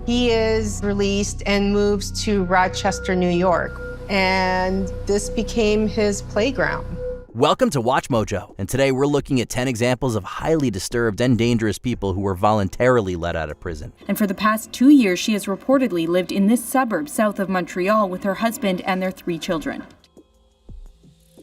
He is released and moves to Rochester, New York, and this became his playground. Welcome to Watch Mojo, and today we're looking at 10 examples of highly disturbed and dangerous people who were voluntarily let out of prison. And for the past 2 years, she has reportedly lived in this suburb south of Montreal with her husband and their 3 children.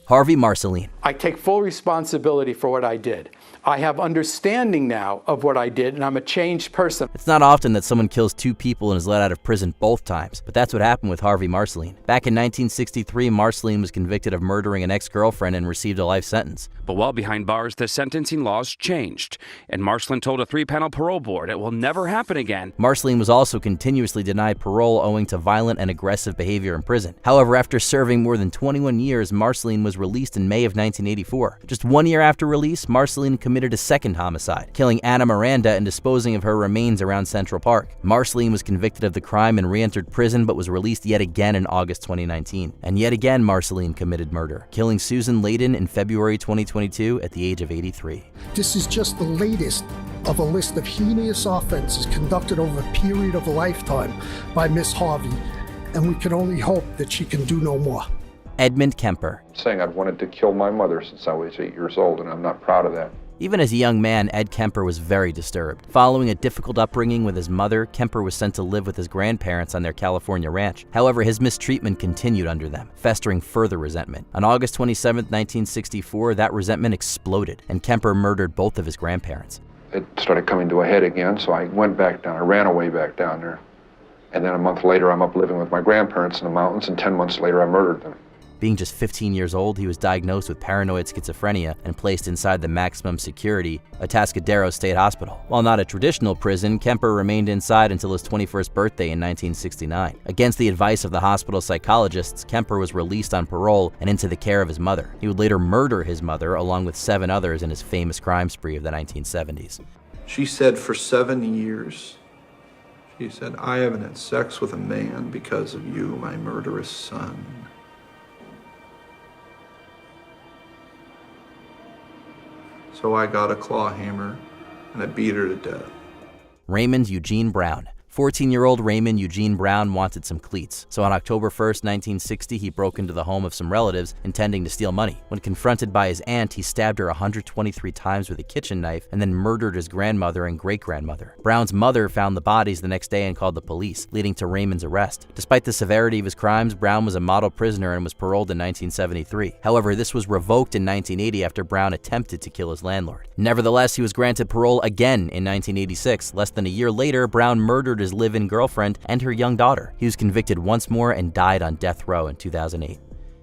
Harvey Marceline. I take full responsibility for what I did. I have understanding now of what I did, and I'm a changed person. It's not often that someone kills 2 people and is let out of prison both times, but that's what happened with Harvey Marceline. Back in 1963, Marceline was convicted of murdering an ex-girlfriend and received a life sentence. But while behind bars, the sentencing laws changed, and Marceline told a 3-panel parole board it will never happen again. Marceline was also continuously denied parole owing to violent and aggressive behavior in prison. However, after serving more than 21 years, Marceline was released in May of 1984. Just 1 year after release, Marceline committed a second homicide, killing Anna Miranda and disposing of her remains around Central Park. Marceline was convicted of the crime and re-entered prison, but was released yet again in August 2019. And yet again, Marceline committed murder, killing Susan Layden in February 2022 at the age of 83. This is just the latest of a list of heinous offenses conducted over a period of a lifetime by Miss Harvey, and we can only hope that she can do no more. Edmund Kemper. Saying I'd wanted to kill my mother since I was 8 years old, and I'm not proud of that. Even as a young man, Ed Kemper was very disturbed. Following a difficult upbringing with his mother, Kemper was sent to live with his grandparents on their California ranch. However, his mistreatment continued under them, festering further resentment. On August 27, 1964, that resentment exploded, and Kemper murdered both of his grandparents. It started coming to a head again, so I went back down. I ran away back down there. And then a month later, I'm up living with my grandparents in the mountains, and 10 months later, I murdered them. Being just 15 years old, he was diagnosed with paranoid schizophrenia and placed inside the maximum security Atascadero State Hospital. While not a traditional prison, Kemper remained inside until his 21st birthday in 1969. Against the advice of the hospital psychologists, Kemper was released on parole and into the care of his mother. He would later murder his mother along with 7 others in his famous crime spree of the 1970s. She said for 7 years, she said, I haven't had sex with a man because of you, my murderous son. So I got a claw hammer and I beat her to death. Raymond Eugene Brown. 14-year-old Raymond Eugene Brown wanted some cleats, so on October 1st, 1960, he broke into the home of some relatives intending to steal money. When confronted by his aunt, he stabbed her 123 times with a kitchen knife and then murdered his grandmother and great-grandmother. Brown's mother found the bodies the next day and called the police, leading to Raymond's arrest. Despite the severity of his crimes, Brown was a model prisoner and was paroled in 1973. However, this was revoked in 1980 after Brown attempted to kill his landlord. Nevertheless, he was granted parole again in 1986. Less than a year later, Brown murdered his live-in girlfriend and her young daughter. He was convicted once more and died on death row in 2008.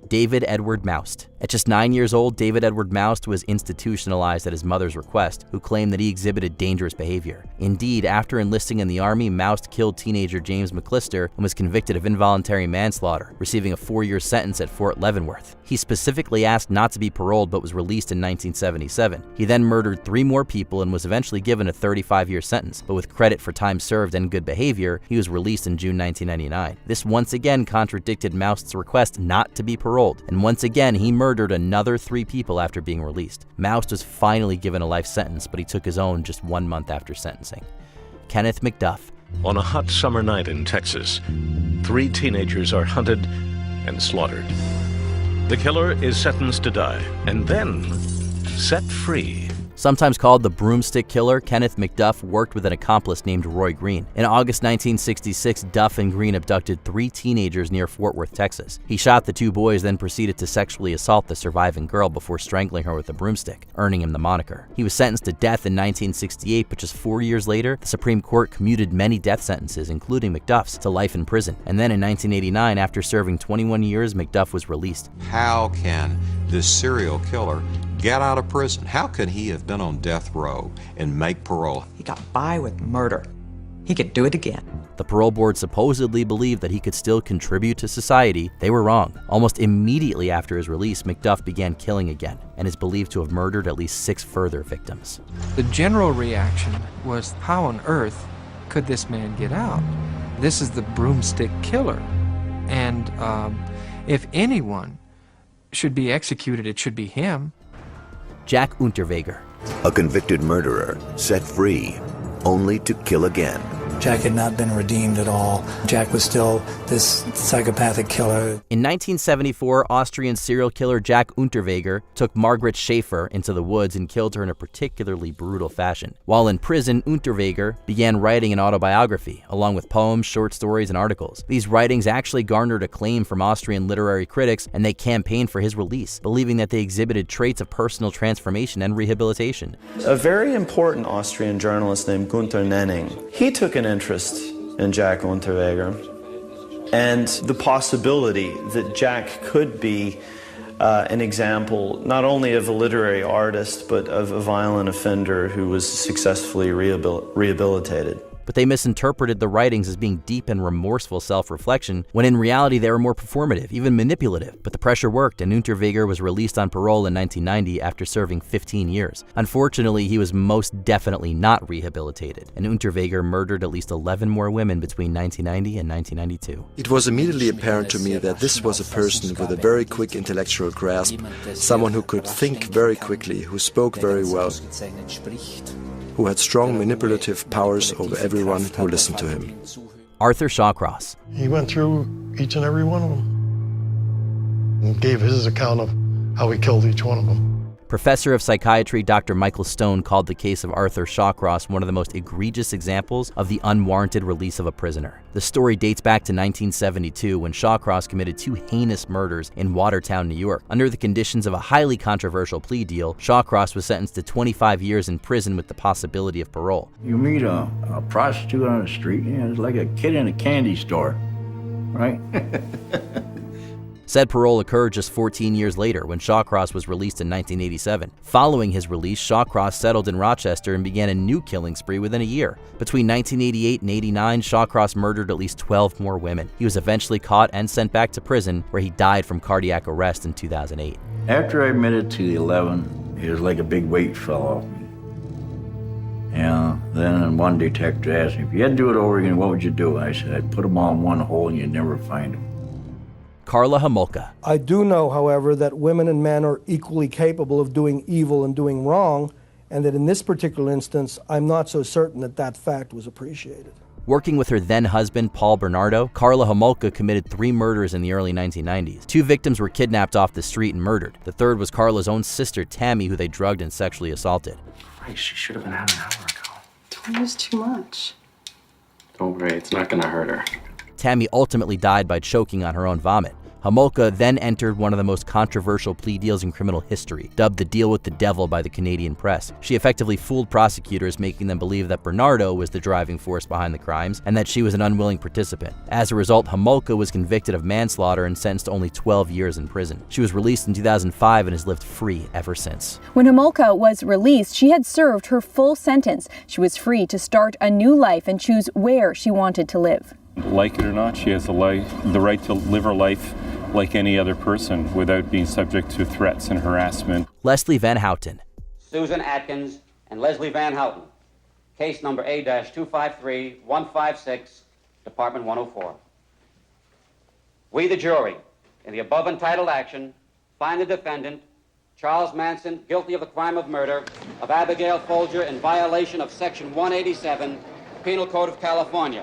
David Edward Moust. At just 9 years old, David Edward Moust was institutionalized at his mother's request, who claimed that he exhibited dangerous behavior. Indeed, after enlisting in the Army, Moust killed teenager James McClister and was convicted of involuntary manslaughter, receiving a 4-year sentence at Fort Leavenworth. He specifically asked not to be paroled but was released in 1977. He then murdered 3 more people and was eventually given a 35-year sentence, but with credit for time served and good behavior, he was released in June 1999. This once again contradicted Moust's request not to be paroled, and once again he murdered another 3 people after being released. Moust was finally given a life sentence, but he took his own just 1 month after sentencing. Kenneth McDuff. On a hot summer night in Texas, 3 teenagers are hunted and slaughtered. The killer is sentenced to die and then set free. Sometimes called the broomstick killer, Kenneth McDuff worked with an accomplice named Roy Green. In August 1966, Duff and Green abducted 3 teenagers near Fort Worth, Texas. He shot the 2 boys, then proceeded to sexually assault the surviving girl before strangling her with a broomstick, earning him the moniker. He was sentenced to death in 1968, but just 4 years later, the Supreme Court commuted many death sentences, including McDuff's, to life in prison. And then in 1989, after serving 21 years, McDuff was released. How can this serial killer get out of prison? How could he have been on death row and make parole? He got by with murder. He could do it again. The parole board supposedly believed that he could still contribute to society. They were wrong. Almost immediately after his release, McDuff began killing again and is believed to have murdered at least 6 further victims. The general reaction was, how on earth could this man get out? This is the broomstick killer. And if anyone should be executed, it should be him. Jack Unterweger. A convicted murderer set free, only to kill again. Jack had not been redeemed at all. Jack was still this psychopathic killer. In 1974, Austrian serial killer Jack Unterweger took Margaret Schaefer into the woods and killed her in a particularly brutal fashion. While in prison, Unterweger began writing an autobiography, along with poems, short stories, and articles. These writings actually garnered acclaim from Austrian literary critics, and they campaigned for his release, believing that they exhibited traits of personal transformation and rehabilitation. A very important Austrian journalist named Gunther Nenning, he took an interest in Jack Unterweger and the possibility that Jack could be an example not only of a literary artist but of a violent offender who was successfully rehabilitated. But they misinterpreted the writings as being deep and remorseful self-reflection, when in reality they were more performative, even manipulative. But the pressure worked, and Unterweger was released on parole in 1990 after serving 15 years. Unfortunately, he was most definitely not rehabilitated, and Unterweger murdered at least 11 more women between 1990 and 1992. It was immediately apparent to me that this was a person with a very quick intellectual grasp, someone who could think very quickly, who spoke very well, who had strong manipulative powers over everyone who listened to him. Arthur Shawcross. He went through each and every one of them and gave his account of how he killed each one of them. Professor of psychiatry Dr. Michael Stone called the case of Arthur Shawcross one of the most egregious examples of the unwarranted release of a prisoner. The story dates back to 1972 when Shawcross committed 2 heinous murders in Watertown, New York. Under the conditions of a highly controversial plea deal, Shawcross was sentenced to 25 years in prison with the possibility of parole. You meet a prostitute on the street, it's like a kid in a candy store, right? Said parole occurred just 14 years later when Shawcross was released in 1987. Following his release, Shawcross settled in Rochester and began a new killing spree within a year. Between 1988 and 89, Shawcross murdered at least 12 more women. He was eventually caught and sent back to prison, where he died from cardiac arrest in 2008. After I admitted to the 11, it was like a big weight fell off me. Then one detective asked me, if you had to do it over again, what would you do? I said, I'd put them all in one hole and you'd never find them. Karla Homolka. I do know, however, that women and men are equally capable of doing evil and doing wrong, and that in this particular instance, I'm not so certain that that fact was appreciated. Working with her then-husband, Paul Bernardo, Karla Homolka committed 3 murders in the early 1990s. 2 victims were kidnapped off the street and murdered. The third was Karla's own sister, Tammy, who they drugged and sexually assaulted. Christ, she should have been out an hour ago. 20 is too much. Don't worry, it's not gonna hurt her. Tammy ultimately died by choking on her own vomit. Homolka then entered one of the most controversial plea deals in criminal history, dubbed the deal with the devil by the Canadian press. She effectively fooled prosecutors, making them believe that Bernardo was the driving force behind the crimes and that she was an unwilling participant. As a result, Homolka was convicted of manslaughter and sentenced to only 12 years in prison. She was released in 2005 and has lived free ever since. When Homolka was released, she had served her full sentence. She was free to start a new life and choose where she wanted to live. Like it or not, she has the right to live her life like any other person without being subject to threats and harassment. Leslie Van Houten. Susan Atkins and Leslie Van Houten. Case number A-253156, Department 104. We, the jury, in the above entitled action, find the defendant, Charles Manson, guilty of the crime of murder of Abigail Folger in violation of Section 187, Penal Code of California,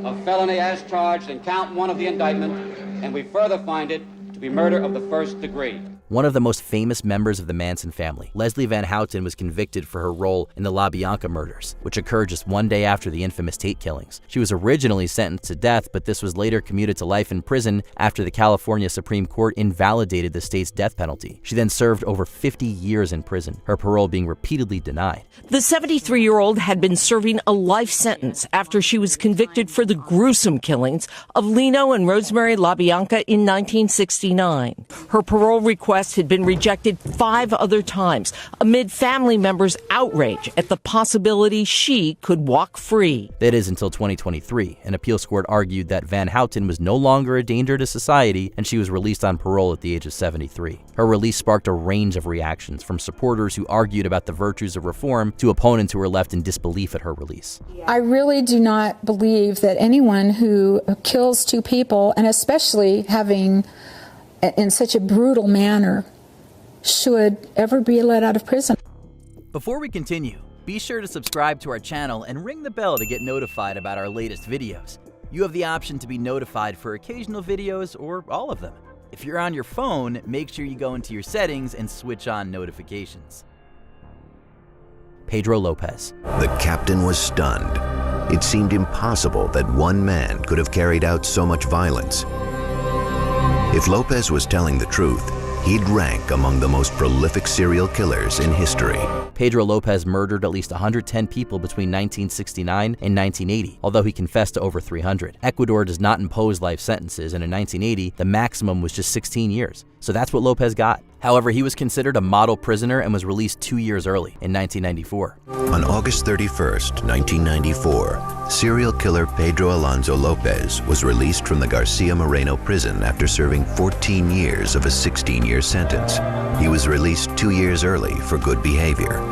of felony as charged in count 1 of the indictment, and we further find it to be murder of the first degree. One of the most famous members of the Manson family, Leslie Van Houten was convicted for her role in the LaBianca murders, which occurred just 1 day after the infamous Tate killings. She was originally sentenced to death, but this was later commuted to life in prison after the California Supreme Court invalidated the state's death penalty. She then served over 50 years in prison, her parole being repeatedly denied. The 73-year-old had been serving a life sentence after she was convicted for the gruesome killings of Lino and Rosemary LaBianca in 1969. Her parole request had been rejected 5 other times amid family members' outrage at the possibility she could walk free. That is until 2023. An appeals court argued that Van Houten was no longer a danger to society and she was released on parole at the age of 73. Her release sparked a range of reactions, from supporters who argued about the virtues of reform to opponents who were left in disbelief at her release. I really do not believe that anyone who kills 2 people, and especially having in such a brutal manner, should ever be let out of prison. Before we continue, Be sure to subscribe to our channel and ring the bell to get notified about our latest videos. You have the option to be notified for occasional videos or all of them. If you're on your phone, make sure you go into your settings and switch on notifications. Pedro Lopez. The captain was stunned. It seemed impossible that one man could have carried out so much violence. If Lopez was telling the truth, he'd rank among the most prolific serial killers in history. Pedro Lopez murdered at least 110 people between 1969 and 1980, although he confessed to over 300. Ecuador does not impose life sentences, and in 1980, the maximum was just 16 years. So that's what Lopez got. However, he was considered a model prisoner and was released 2 years early, in 1994. On August 31st, 1994, serial killer Pedro Alonso Lopez was released from the Garcia Moreno prison after serving 14 years of a 16-year sentence. He was released 2 years early for good behavior.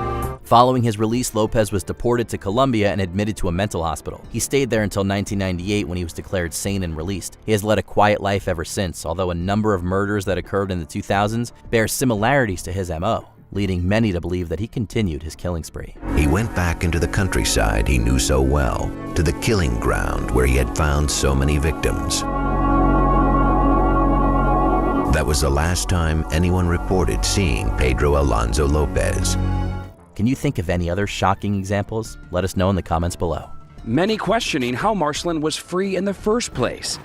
Following his release, Lopez was deported to Colombia and admitted to a mental hospital. He stayed there until 1998 when he was declared sane and released. He has led a quiet life ever since, although a number of murders that occurred in the 2000s bear similarities to his MO, leading many to believe that he continued his killing spree. He went back into the countryside he knew so well, to the killing ground where he had found so many victims. That was the last time anyone reported seeing Pedro Alonso Lopez. Can you think of any other shocking examples? Let us know in the comments below. Many questioning how Marcelin was free in the first place.